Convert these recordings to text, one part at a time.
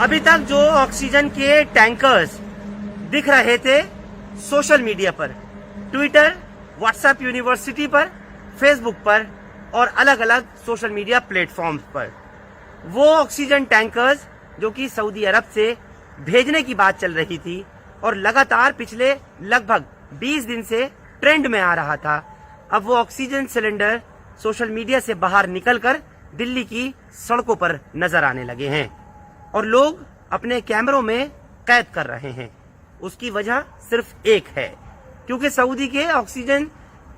अभी तक जो ऑक्सीजन के टैंकर्स दिख रहे थे सोशल मीडिया पर, ट्विटर, व्हाट्सएप यूनिवर्सिटी पर, फेसबुक पर और अलग अलग सोशल मीडिया प्लेटफॉर्म्स पर, वो ऑक्सीजन टैंकर्स जो कि सऊदी अरब से भेजने की बात चल रही थी और लगातार पिछले लगभग 20 दिन से ट्रेंड में आ रहा था, अब वो ऑक्सीजन सिलेंडर सोशल मीडिया से बाहर निकलकर दिल्ली की सड़कों पर नजर आने लगे हैं और लोग अपने कैमरों में कैद कर रहे हैं। उसकी वजह सिर्फ एक है, क्योंकि सऊदी के ऑक्सीजन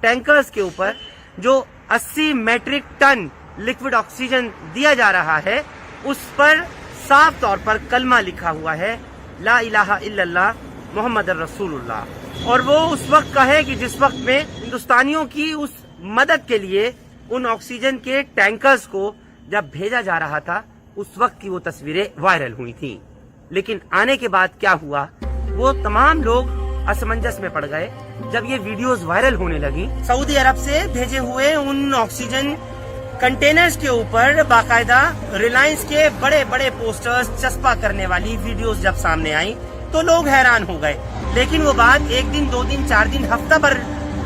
टैंकर्स के ऊपर जो 80 मैट्रिक टन लिक्विड ऑक्सीजन दिया जा रहा है, उस पर साफ तौर पर कलमा लिखा हुआ है, ला इलाहा इल्लल्लाह मोहम्मद रसूलुल्लाह। और वो उस वक्त का है कि जिस वक्त में हिंदुस्तानियों की उस मदद के लिए उन ऑक्सीजन के टैंकर्स को जब भेजा जा रहा था, उस वक्त की वो तस्वीरें वायरल हुई थी। लेकिन आने के बाद क्या हुआ, वो तमाम लोग असमंजस में पड़ गए जब ये वीडियोस वायरल होने लगी। सऊदी अरब से भेजे हुए उन ऑक्सीजन कंटेनर्स के ऊपर बाकायदा रिलायंस के बड़े बड़े पोस्टर्स चस्पा करने वाली वीडियोस जब सामने आई तो लोग हैरान हो गए। लेकिन वो बात 1 दिन, 2 दिन, 4 दिन, हफ्ता भर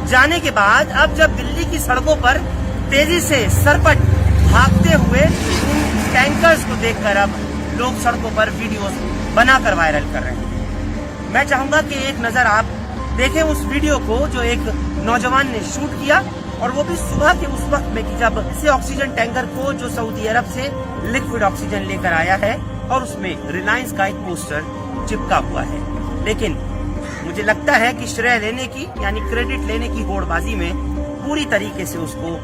जाने के बाद अब जब दिल्ली की सड़कों पर तेजी से सरपट भागते हुए उन टैंकर्स को देखकर अब लोग सड़कों पर वीडियोस बनाकर वायरल कर रहे हैं। मैं चाहूंगा कि एक नजर आप देखें उस वीडियो को जो एक नौजवान ने शूट किया, और वो भी सुबह के उस वक्त में कि जब इसे ऑक्सीजन टैंकर को जो सऊदी अरब से लिक्विड ऑक्सीजन लेकर आया है और उसमें रिलायंस का एक पोस्टर चिपका हुआ है। लेकिन मुझे लगता है कि श्रेय लेने की यानी क्रेडिट लेने की होड़बाजी में पूरी तरीके से उसको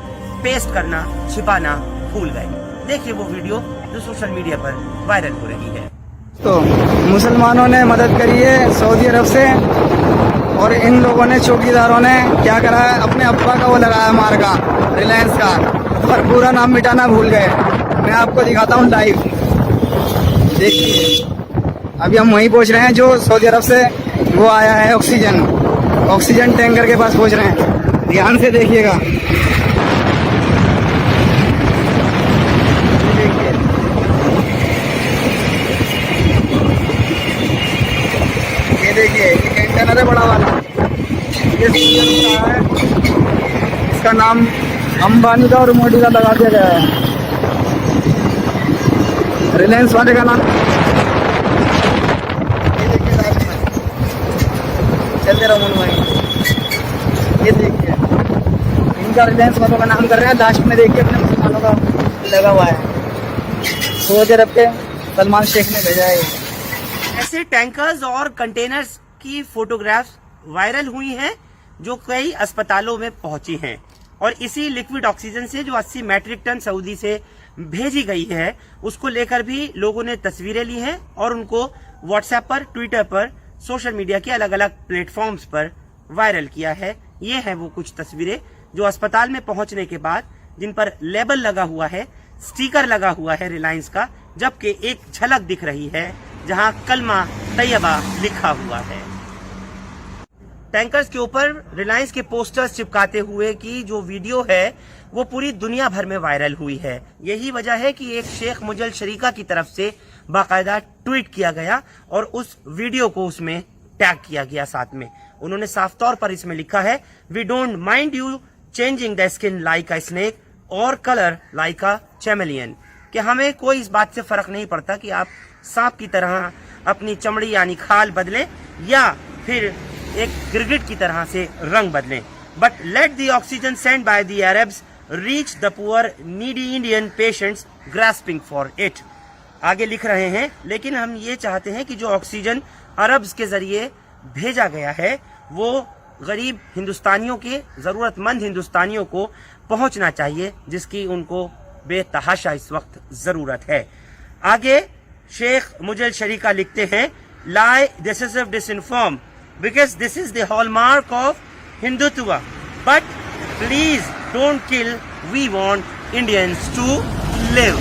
पेस्ट करना, छिपाना भूल गए। देखिए वो वीडियो जो सोशल मीडिया पर वायरल हो रही है। तो मुसलमानों ने मदद करी है सऊदी अरब से, और इन लोगों ने, चौकीदारों ने क्या करा है, अपने अब्बा का वो लगाया मार्का रिलायंस का, पर पूरा नाम मिटाना भूल गए। मैं आपको दिखाता हूँ लाइव, देखिए। अभी हम वहीं पहुँच रहे हैं जो सऊदी अरब से वो आया है ऑक्सीजन टैंकर के पास पहुँच रहे हैं। ध्यान से देखिएगा, देखिए ये कंटेनर है बड़ा वाला, ये है, इसका नाम अंबानी का और मोदी का लगा दिया गया है, रिलायंस वाले का नाम। ये देखिए चलते रहो भाई, ये देखिए इनका रिलायंस वालों का नाम कर रहे हैं, लास्ट में देखिए अपने मुसलमानों का लगा हुआ है। सऊदी अरब के सलमान शेख ने भेजा है। ऐसे टैंकर्स और कंटेनर्स की फोटोग्राफ्स वायरल हुई हैं जो कई अस्पतालों में पहुंची हैं, और इसी लिक्विड ऑक्सीजन से जो 80 मैट्रिक टन सऊदी से भेजी गई है उसको लेकर भी लोगों ने तस्वीरें ली हैं और उनको व्हाट्सएप पर, ट्विटर पर, सोशल मीडिया के अलग अलग प्लेटफॉर्म्स पर वायरल किया है। ये है वो कुछ तस्वीरें जो अस्पताल में पहुंचने के बाद जिन पर लेबल लगा हुआ है, स्टिकर लगा हुआ है रिलायंस का, जबकि एक झलक दिख रही है जहां कलमा तैयबा लिखा हुआ है। टैंकर्स के ऊपर रिलायंस के पोस्टर्स चिपकाते हुए की जो वीडियो है वो पूरी दुनिया भर में वायरल हुई है। यही वजह है कि एक शेख मुजल शरीका की तरफ से बाकायदा ट्वीट किया गया और उस वीडियो को उसमें टैग किया गया। साथ में उन्होंने साफ तौर पर इसमें लिखा है, we don't mind you changing the skin like a snake or colour like a chameleon, कि हमें कोई इस बात से फर्क नहीं पड़ता कि आप सांप की तरह अपनी चमड़ी यानी खाल बदलें या फिर एक गिरगिट की तरह से रंग बदलें, but let the oxygen send by the Arabs reach the poor needy Indian patients grasping for it. आगे लिख रहे हैं, लेकिन हम ये चाहते हैं कि जो ऑक्सीजन अरब्स के जरिए भेजा गया है वो गरीब हिंदुस्तानियों के, जरूरतमंद हिंदुस्तानियों को पहुंचना चाहिए, जिसकी उनको बेतहाशा इस वक्त जरूरत है। आगे शेख मुजल शरीका लिखते हैं, lie, decisive, disinform, because this is the hallmark of Hindutva. But please don't kill. We want Indians to live.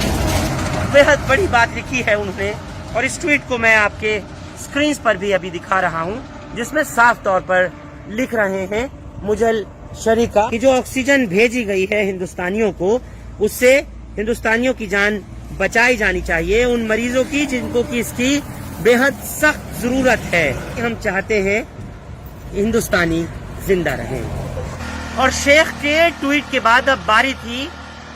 बेहद बड़ी बात लिखी है उन्होंने, और इस ट्वीट को मैं आपके स्क्रीन पर भी अभी दिखा रहा हूं, जिसमें साफ तौर पर लिख रहे हैं मुजल शरीका कि जो ऑक्सीजन भेजी गई है हिंदुस्तानियों को, उससे हिंदुस्तानियों की जान बचाई जानी चाहिए, उन मरीजों की जिनको कि इसकी बेहद सख्त जरूरत है। हम चाहते हैं हिंदुस्तानी जिंदा रहें। और शेख के ट्वीट के बाद अब बारी थी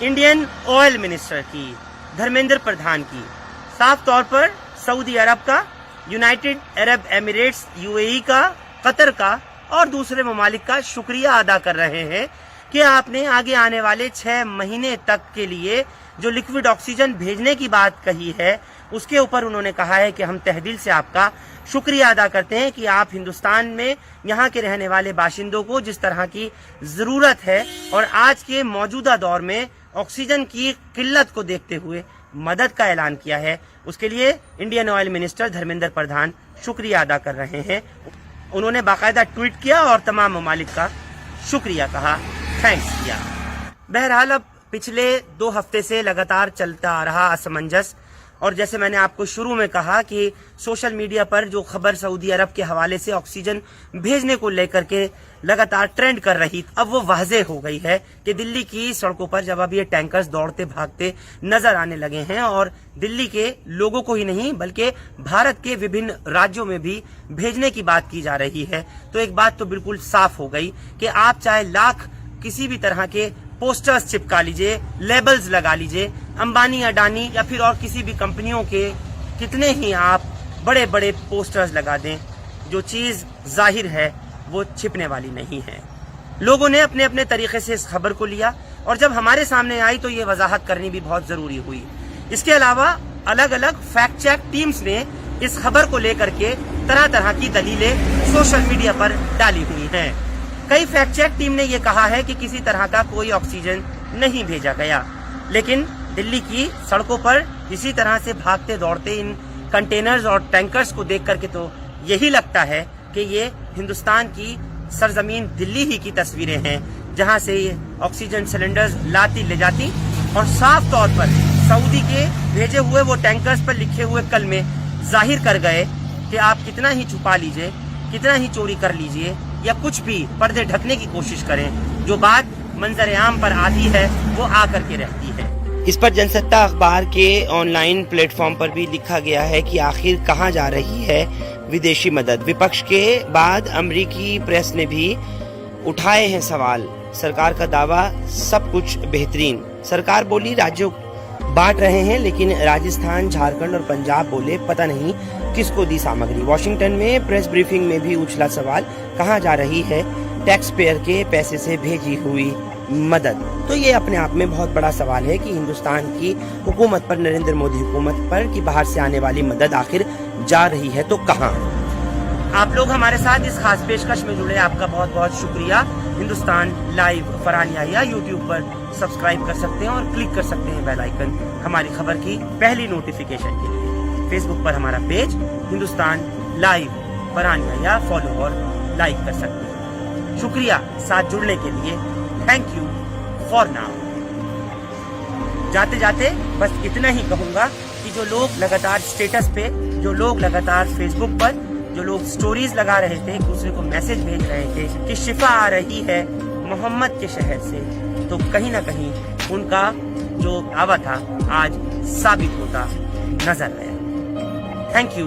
इंडियन ऑयल मिनिस्टर की, धर्मेंद्र प्रधान की। साफ तौर पर सऊदी अरब का, यूनाइटेड अरब एमिरेट्स यूएई का, कतर का और दूसरे ममालिक का शुक्रिया अदा कर रहे हैं कि आपने आगे आने वाले 6 महीने तक के लिए जो लिक्विड ऑक्सीजन भेजने की बात कही है, उसके ऊपर उन्होंने कहा है कि हम तहदिल से आपका शुक्रिया अदा करते हैं कि आप हिंदुस्तान में यहाँ के रहने वाले बाशिंदों को जिस तरह की जरूरत है और आज के मौजूदा दौर में ऑक्सीजन की किल्लत को देखते हुए मदद का ऐलान किया है, उसके लिए Indian oil minister Dharmendra Pradhan शुक्रिया अदा कर रहे हैं। उन्होंने बाकायदा ट्वीट किया और तमाम ममालिक का शुक्रिया कहा, थैंक्स किया। बहरहाल अब पिछले 2 हफ्ते से लगातार चलता आ रहा असमंजस, और जैसे मैंने आपको शुरू में कहा कि सोशल मीडिया पर जो खबर सऊदी अरब के हवाले से ऑक्सीजन भेजने को लेकर के लगातार ट्रेंड कर रही, अब वो वाज़ेह हो गई है कि दिल्ली की सड़कों पर जब अब ये टैंकर्स दौड़ते भागते नजर आने लगे हैं और दिल्ली के लोगों को ही नहीं बल्कि भारत के विभिन्न राज्यों में भी भेजने की बात की जा रही है, तो एक बात तो बिल्कुल साफ हो गई कि आप चाहे लाख किसी भी तरह के पोस्टर्स चिपका लीजिए, लेबल्स लगा लीजिए, अंबानी, अडानी या फिर और किसी भी कंपनियों के कितने ही आप बड़े बड़े पोस्टर्स लगा दें, जो चीज जाहिर है वो छिपने वाली नहीं है। लोगों ने अपने अपने तरीके से इस खबर को लिया और जब हमारे सामने आई तो ये वजाहत करनी भी बहुत जरूरी हुई। इसके अलावा अलग अलग फैक्ट चेक टीम्स ने इस खबर को लेकर के तरह तरह की दलीलें सोशल मीडिया पर डाली हुई हैं। कई फैक्ट चेक टीम ने यह कहा है कि किसी तरह का कोई ऑक्सीजन नहीं भेजा गया, लेकिन दिल्ली की सड़कों पर इसी तरह से भागते दौड़ते इन कंटेनर्स और टैंकर्स को देख करके तो यही लगता है कि ये हिंदुस्तान की सरजमीन दिल्ली ही की तस्वीरें हैं, जहां से ये ऑक्सीजन सिलेंडर्स लाती ले जाती और साफ तौर पर सऊदी के भेजे हुए वो टैंकर्स पर लिखे हुए कलमे जाहिर कर गए कि आप कितना ही छुपा लीजिए, कितना ही चोरी कर लीजिए या कुछ भी पर्दे ढकने की कोशिश करें, जो बात मंजर आम पर आती है वो आकर के रहती है। इस पर जनसत्ता अखबार के ऑनलाइन प्लेटफॉर्म पर भी लिखा गया है कि आखिर कहां जा रही है विदेशी मदद। विपक्ष के बाद अमेरिकी प्रेस ने भी उठाए हैं सवाल। सरकार का दावा सब कुछ बेहतरीन। सरकार बोली राज्यों बांट रहे हैं, लेकिन राजस्थान, झारखंड और पंजाब बोले पता नहीं किसको दी सामग्री। वॉशिंगटन में प्रेस ब्रीफिंग में भी उछला सवाल, कहां जा रही है टैक्स पेयर के पैसे से भेजी हुई मदद। तो ये अपने आप में बहुत बड़ा सवाल है कि हिंदुस्तान की हुकूमत पर, नरेंद्र मोदी हुकूमत पर, कि बाहर से आने वाली मदद आखिर जा रही है तो कहां। आप लोग हमारे साथ इस खास पेशकश में जुड़े, आपका बहुत बहुत शुक्रिया। हिंदुस्तान लाइव फरहान याहिया यूट्यूब पर सब्सक्राइब कर सकते हैं और क्लिक कर सकते हैं बेल आइकन हमारी खबर की पहली नोटिफिकेशन के लिए। फेसबुक पर हमारा page Hindustan live Farhan Yahya follow और लाइक कर सकते हैं। शुक्रिया साथ जुड़ने के लिए, थैंक यू फॉर नाउ। जाते जाते बस इतना ही कहूंगा कि जो लोग लगातार स्टेटस पे, जो लोग लगातार फेसबुक पर, जो लोग स्टोरीज लगा रहे थे, एक दूसरे को मैसेज भेज रहे थे कि शिफा आ रही है मोहम्मद के शहर से, तो कहीं ना कहीं उनका जो दावा था आज साबित होता नजर आया। Thank you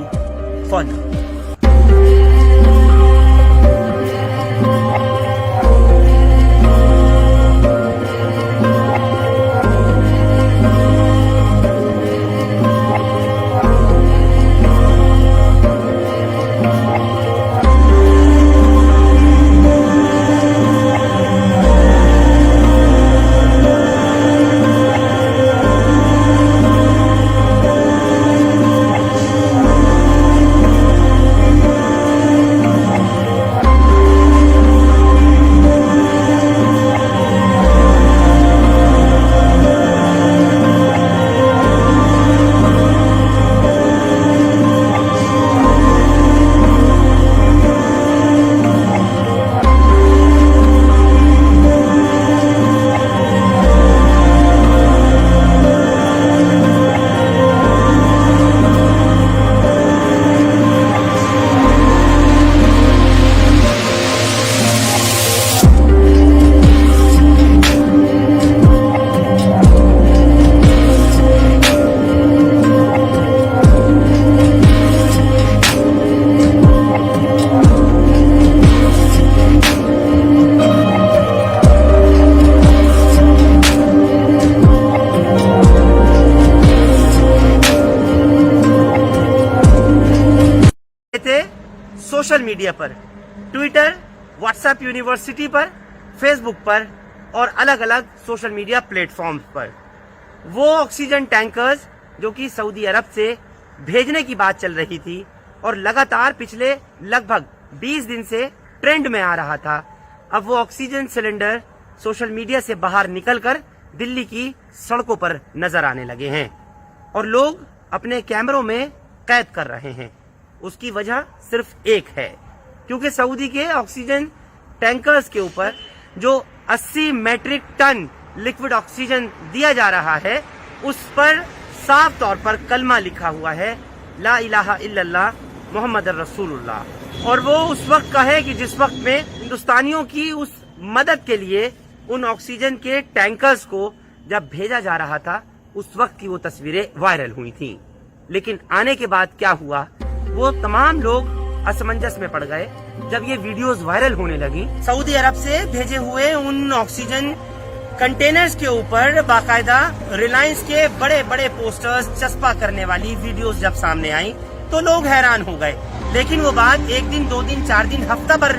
for now. Social media पर, ट्विटर, व्हाट्सएप यूनिवर्सिटी पर, फेसबुक पर और अलग अलग सोशल मीडिया प्लेटफॉर्म पर वो ऑक्सीजन टैंकर्स जो कि सऊदी अरब से भेजने की बात चल रही थी और लगातार पिछले लगभग 20 दिन से ट्रेंड में आ रहा था, अब वो ऑक्सीजन सिलेंडर सोशल मीडिया से बाहर निकलकर दिल्ली की सड़कों पर नजर आने लगे हैं और लोग अपने कैमरों में कैद कर रहे हैं। उसकी वजह सिर्फ एक है, क्योंकि सऊदी के ऑक्सीजन टैंकर्स के ऊपर जो 80 मैट्रिक टन लिक्विड ऑक्सीजन दिया जा रहा है उस पर साफ तौर पर कलमा लिखा हुआ है, ला इलाहा इल्लल्लाह मोहम्मद रसूलुल्लाह। और वो उस वक्त का है कि जिस वक्त में हिंदुस्तानियों की उस मदद के लिए उन ऑक्सीजन के टैंकर्स को जब भेजा जा रहा था उस वक्त की वो तस्वीरें वायरल हुई थी। लेकिन आने के बाद क्या हुआ, वो तमाम लोग असमंजस में पड़ गए जब ये वीडियोस वायरल होने लगी। सऊदी अरब से भेजे हुए उन ऑक्सीजन कंटेनर्स के ऊपर बाकायदा रिलायंस के बड़े बड़े पोस्टर्स चस्पा करने वाली वीडियोस जब सामने आई तो लोग हैरान हो गए। लेकिन वो बात 1 दिन 2 दिन 4 दिन हफ्ता भर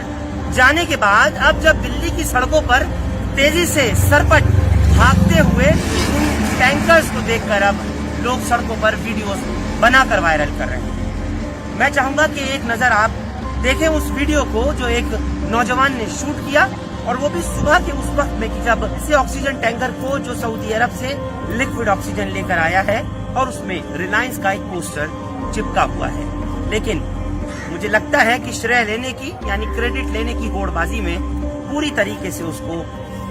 जाने के बाद अब जब दिल्ली की सड़कों पर तेजी से सरपट भागते हुए उन टैंकर्स को देखकर अब लोग सड़कों पर वीडियोस बनाकर वायरल कर रहे हैं। मैं चाहूंगा कि एक नजर आप देखें उस वीडियो को जो एक नौजवान ने शूट किया और वो भी सुबह के उस वक्त में कि जब इसे ऑक्सीजन टैंकर को जो सऊदी अरब से लिक्विड ऑक्सीजन लेकर आया है और उसमें रिलायंस का एक पोस्टर चिपका हुआ है। लेकिन मुझे लगता है कि श्रेय लेने की यानी क्रेडिट लेने की होड़बाजी में पूरी तरीके से उसको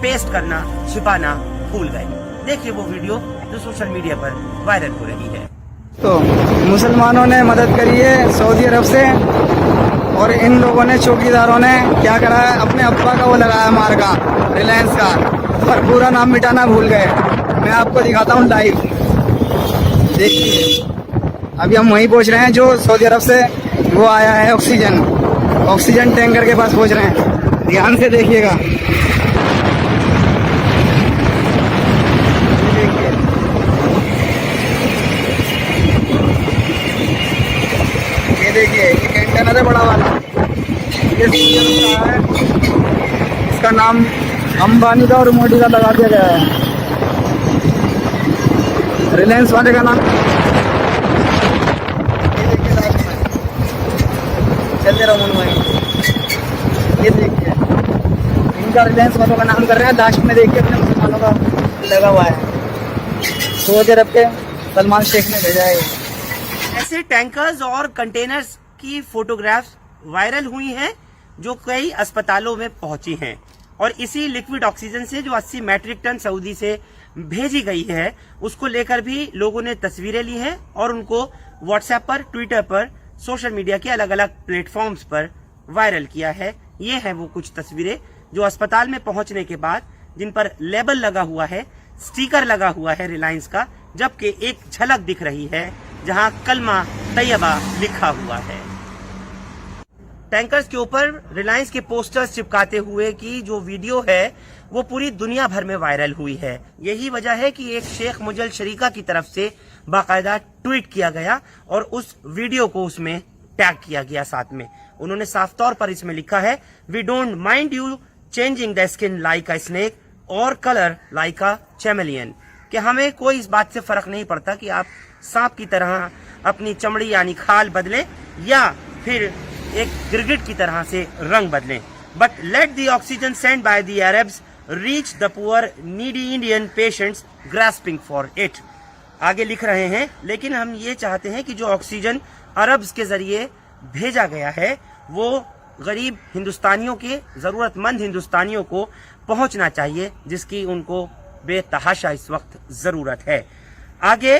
पेस्ट करना छिपाना भूल गए। देखिए वो वीडियो जो सोशल मीडिया पर वायरल हो रही है। तो मुसलमानों ने मदद करी है सऊदी अरब से और इन लोगों ने चौकीदारों ने क्या करा है, अपने अब्बा का वो लगाया मार्का रिलायंस का, पर पूरा नाम मिटाना भूल गए। मैं आपको दिखाता हूँ लाइव, देखिए अभी हम वहीं पहुंच रहे हैं जो सऊदी अरब से वो आया है ऑक्सीजन टैंकर के पास पहुंच रहे हैं। ध्यान से देखिएगा, देखिए ये कंटेनर है बड़ा वाला, ये है, इसका नाम अंबानी का और मोदी का लगा दिया गया है। रिलायंस वाले का नाम चलते रहो मन भाई, ये देखिए इनका रिलायंस वालों का नाम कर रहे हैं, लास्ट में देखिए अपने मुसलमानों का लगा हुआ है। सऊदी अरब के सलमान शेख ने भेजा है। ऐसे टैंकर्स और कंटेनर्स की फोटोग्राफ्स वायरल हुई हैं जो कई अस्पतालों में पहुंची हैं और इसी लिक्विड ऑक्सीजन से जो 80 मैट्रिक टन सऊदी से भेजी गई है उसको लेकर भी लोगों ने तस्वीरें ली हैं और उनको व्हाट्सएप पर, ट्विटर पर, सोशल मीडिया के अलग अलग प्लेटफॉर्म्स पर वायरल किया है। ये है वो कुछ तस्वीरें जो अस्पताल में पहुंचने के बाद जिन पर लेबल लगा हुआ है, स्टिकर लगा हुआ है रिलायंस का, जबकि एक झलक दिख रही है जहां कलमा तैयबा लिखा हुआ है। टैंकर्स के ऊपर रिलायंस के पोस्टर्स चिपकाते हुए की जो वीडियो है वो पूरी दुनिया भर में वायरल हुई है। यही वजह है कि एक शेख मुजल शरीका की तरफ से बाकायदा ट्वीट किया गया और उस वीडियो को उसमें टैग किया गया। साथ में उन्होंने साफ तौर पर इसमें लिखा है, we don't mind you changing the skin like a snake or colour like a chameleon, कि हमें कोई इस बात से फर्क नहीं पड़ता कि आप सांप की तरह अपनी चमड़ी यानी खाल बदलें या फिर एक गिरगिट की तरह से रंग बदलें, but let the oxygen send by the Arabs reach the poor needy Indian patients grasping for it. आगे लिख रहे हैं, लेकिन हम ये चाहते हैं कि जो ऑक्सीजन अरब्स के जरिए भेजा गया है वो गरीब हिंदुस्तानियों के, जरूरतमंद हिंदुस्तानियों को पहुंचना चाहिए जिसकी उनको बेतहाशा इस वक्त जरूरत है। आगे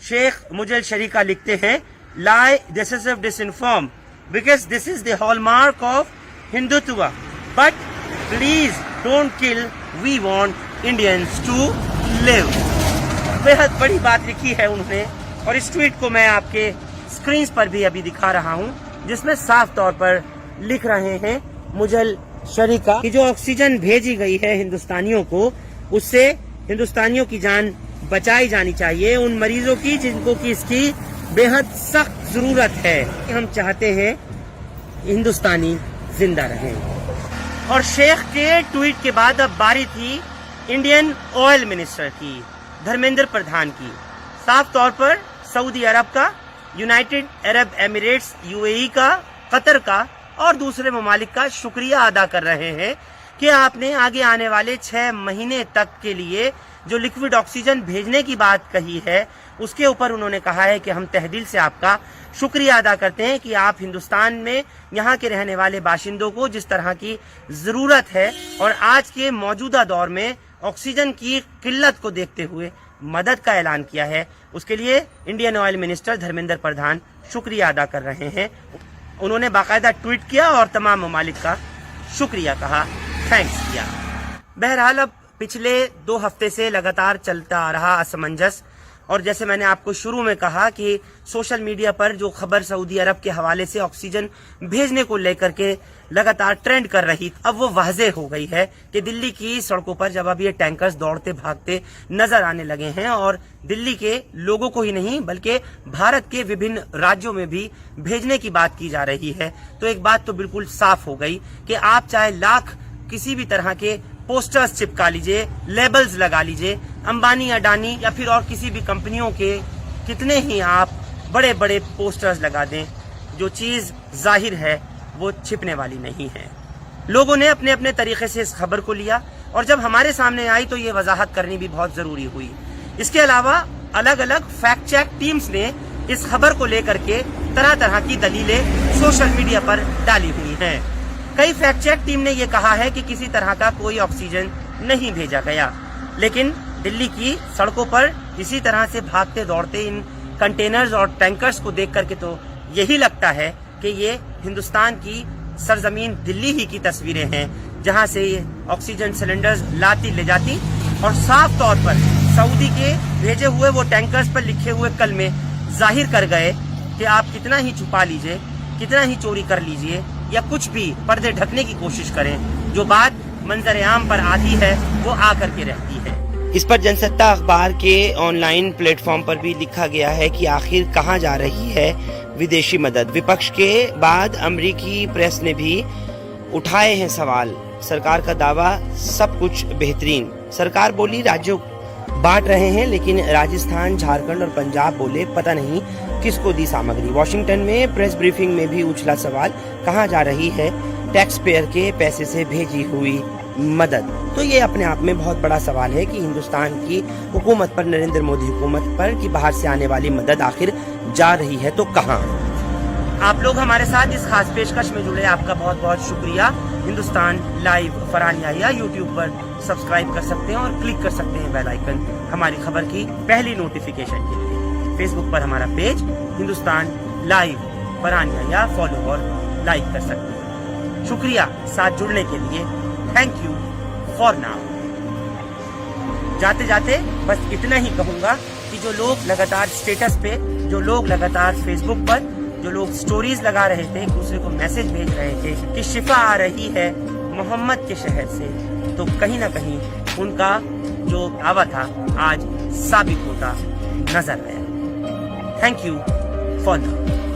शेख मुजल शरीका लिखते हैं, lie deceive disinform because this is the hallmark of Hindutva, but please don't kill, we want Indians to live. बेहद बड़ी बात लिखी है उन्होंने और इस ट्वीट को मैं आपके स्क्रीन पर भी अभी दिखा रहा हूं, जिसमें साफ तौर पर लिख रहे हैं मुजल शरीका कि जो ऑक्सीजन भेजी गई है हिंदुस्तानियों को, उससे हिंदुस्तानियों की जान बचाई जानी चाहिए, उन मरीजों की जिनको कि इसकी बेहद सख्त जरूरत है। हम चाहते हैं हिंदुस्तानी जिंदा रहें। और शेख के ट्वीट के बाद अब बारी थी इंडियन ऑयल मिनिस्टर की, धर्मेंद्र प्रधान की। साफ तौर पर सऊदी अरब का, यूनाइटेड अरब एमिरेट्स यूएई का, कतर का और दूसरे ममालिक का शुक्रिया अदा कर रहे हैं कि आपने आगे आने वाले 6 महीने तक के लिए जो लिक्विड ऑक्सीजन भेजने की बात कही है, उसके ऊपर उन्होंने कहा है कि हम तहदिल से आपका शुक्रिया अदा करते हैं कि आप हिंदुस्तान में यहाँ के रहने वाले बाशिंदों को जिस तरह की जरूरत है और आज के मौजूदा दौर में ऑक्सीजन की किल्लत को देखते हुए मदद का ऐलान किया है, उसके लिए Indian oil minister Dharmendra Pradhan शुक्रिया अदा कर रहे हैं। उन्होंने बाकायदा ट्वीट किया और तमाम ममालिक का शुक्रिया कहा, थैंक्स किया। बहरहाल अब पिछले 2 हफ्ते से लगातार चलता आ रहा असमंजस, और जैसे मैंने आपको शुरू में कहा कि सोशल मीडिया पर जो खबर सऊदी अरब के हवाले से ऑक्सीजन भेजने को लेकर के लगातार ट्रेंड कर रही, अब वो वाज़ेह हो गई है कि दिल्ली की सड़कों पर जब अब ये टैंकर्स दौड़ते भागते नजर आने लगे हैं और दिल्ली के लोगों को ही नहीं बल्कि भारत के विभिन्न राज्यों में भी भेजने की बात की जा रही है, तो एक बात तो बिल्कुल साफ हो गई कि आप चाहे लाख किसी भी तरह के पोस्टर्स चिपका लीजिए, लेबल्स लगा लीजिए, अंबानी, अडानी या फिर और किसी भी कंपनियों के कितने ही आप बड़े बड़े पोस्टर्स लगा दें, जो चीज जाहिर है वो छिपने वाली नहीं है। लोगों ने अपने अपने तरीके से इस खबर को लिया और जब हमारे सामने आई तो ये वजाहत करनी भी बहुत जरूरी हुई। इसके अलावा अलग अलग फैक्ट चेक टीम्स ने इस खबर को लेकर के तरह तरह की दलीलें सोशल मीडिया पर डाली हुई हैं। कई फैक्ट चेक टीम ने यह कहा है कि किसी तरह का कोई ऑक्सीजन नहीं भेजा गया, लेकिन दिल्ली की सड़कों पर इसी तरह से भागते दौड़ते इन कंटेनर्स और टैंकर्स को देख करके तो यही लगता है कि ये हिंदुस्तान की सरजमीन दिल्ली ही की तस्वीरें हैं, जहां से ये ऑक्सीजन सिलेंडर्स लाती ले जाती और साफ तौर पर सऊदी के भेजे हुए वो टैंकर्स पर लिखे हुए कलमे जाहिर कर गए कि आप कितना ही छुपा लीजिए, कितना ही चोरी कर लीजिए या कुछ भी पर्दे ढकने की कोशिश करें, जो बात मंजर आम पर आती है वो आकर के रहती है। इस पर जनसत्ता अखबार के ऑनलाइन प्लेटफॉर्म पर भी लिखा गया है कि आखिर कहां जा रही है विदेशी मदद। विपक्ष के बाद अमेरिकी प्रेस ने भी उठाए हैं सवाल। सरकार का दावा सब कुछ बेहतरीन। सरकार बोली राज्यों बांट रहे हैं, लेकिन राजस्थान, झारखंड और पंजाब बोले पता नहीं किसको दी सामग्री। वॉशिंगटन में प्रेस ब्रीफिंग में भी उछला सवाल, कहां जा रही है टैक्स पेयर के पैसे से भेजी हुई मदद। तो ये अपने आप में बहुत बड़ा सवाल है कि हिंदुस्तान की हुकूमत पर, नरेंद्र मोदी हुकूमत पर, कि बाहर से आने वाली मदद आखिर जा रही है तो कहां। आप लोग हमारे साथ इस खास पेशकश में जुड़े, आपका बहुत बहुत शुक्रिया। हिंदुस्तान लाइव फरहान याहिया यूट्यूब पर सब्सक्राइब कर सकते हैं और क्लिक कर सकते हैं बेल आइकन हमारी खबर की पहली नोटिफिकेशन के लिए। फेसबुक पर हमारा page Hindustan live Farhan Yahya follow और लाइक कर सकते हैं। शुक्रिया साथ जुड़ने के लिए, थैंक यू फॉर नाउ। जाते जाते बस इतना ही कहूंगा कि जो लोग लगातार स्टेटस पे, जो लोग लगातार फेसबुक पर, जो लोग स्टोरीज लगा रहे थे, एक दूसरे को मैसेज भेज रहे थे कि शिफा आ रही है मोहम्मद के शहर से, तो कहीं ना कहीं उनका जो दावा था आज साबित होता नजर आया। Thank you for now.